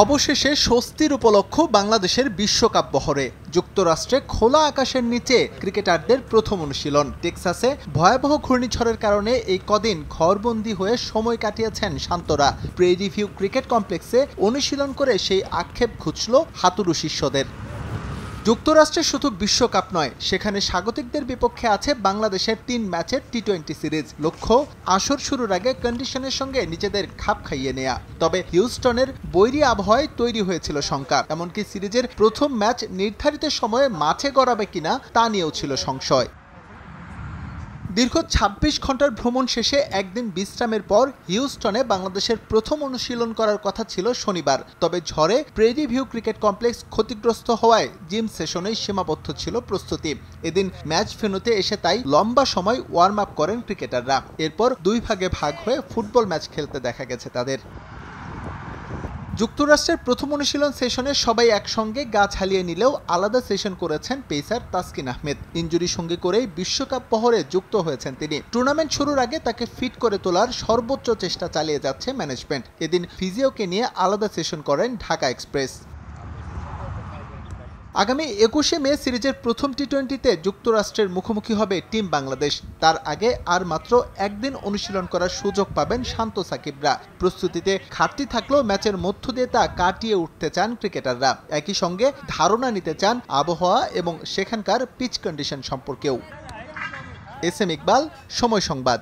অবশেষে স্বস্তির উপলক্ষ বাংলাদেশের বিশ্বকাপ বহরে। যুক্তরাষ্ট্রে খোলা আকাশের নিচে ক্রিকেটারদের প্রথম অনুশীলন। টেক্সাসে ভয়াবহ ঘূর্ণিঝড়ের কারণে এই কদিন ঘরবন্দি হয়ে সময় কাটিয়েছেন শান্তরা। প্রেরি ভিউ ক্রিকেট কমপ্লেক্সে অনুশীলন করে সেই আক্ষেপ ঘুচল হাতুড়ু শিষ্যদের। যুক্তরাষ্ট্রে শুধু বিশ্বকাপ নয়, সেখানে স্বাগতিকদের বিপক্ষে আছে বাংলাদেশের ৩ ম্যাচের টি-20 সিরিজ। লক্ষ্য আসর শুরুর আগে কন্ডিশনের সঙ্গে নিজেদের খাপ খাইয়ে নেয়া। তবে হিউস্টনের বৈরী আবহাওয়ায় তৈরি হয়েছিল শঙ্কা। এমনকি সিরিজের প্রথম ম্যাচ নির্ধারিত সময়ে মাঠে গড়াবে কিনা তা নিয়েও ছিল সংশয়। দীর্ঘ ২৬ ঘন্টার ভ্রমণ শেষে একদিন বিশ্রামের পর হিউস্টনে বাংলাদেশের প্রথম অনুশীলন করার কথা ছিল শনিবার। তবে ঝড়ে প্রেরি ভিউ ক্রিকেট কমপ্লেক্স ক্ষতিগ্রস্ত হওয়ায় জিম সেশনেই সীমাবদ্ধ ছিল প্রস্তুতি। এদিন ম্যাচ ভেন্যুতে এসে তাই লম্বা সময় ওয়ার্ম আপ করেন ক্রিকেটাররা। এরপর ২ ভাগে ভাগ হয়ে ফুটবল ম্যাচ খেলতে দেখা গেছে তাদের। যুক্তরাষ্ট্রের প্রথম অনুশীলন সেশনে সবাই একসঙ্গে গা ঝালিয়ে নিলেও আলাদা সেশন করেছেন পেসার তাসকিন আহমেদ। ইনজুরি সঙ্গে করেই বিশ্বকাপ বহরে যুক্ত হয়েছেন তিনি। টুর্নামেন্ট শুরুর আগে তাকে ফিট করে তোলার সর্বোচ্চ চেষ্টা চালিয়ে যাচ্ছে ম্যানেজমেন্ট। এদিন ফিজিওকে নিয়ে আলাদা সেশন করেন ঢাকা এক্সপ্রেস। আগামী ২১শে মে সিরিজের প্রথম টি-20তে যুক্তরাষ্ট্রের মুখোমুখি হবে টিম বাংলাদেশ। তার আগে আর মাত্র একদিন অনুশীলন করার সুযোগ পাবেন শান্ত সাকিবরা। প্রস্তুতিতে ঘাটতি থাকলেও ম্যাচের মধ্য দিয়ে তা কাটিয়ে উঠতে চান ক্রিকেটাররা। একই সঙ্গে ধারণা নিতে চান আবহাওয়া এবং সেখানকার পিচ কন্ডিশন সম্পর্কেও। এস এম ইকবাল, সময় সংবাদ।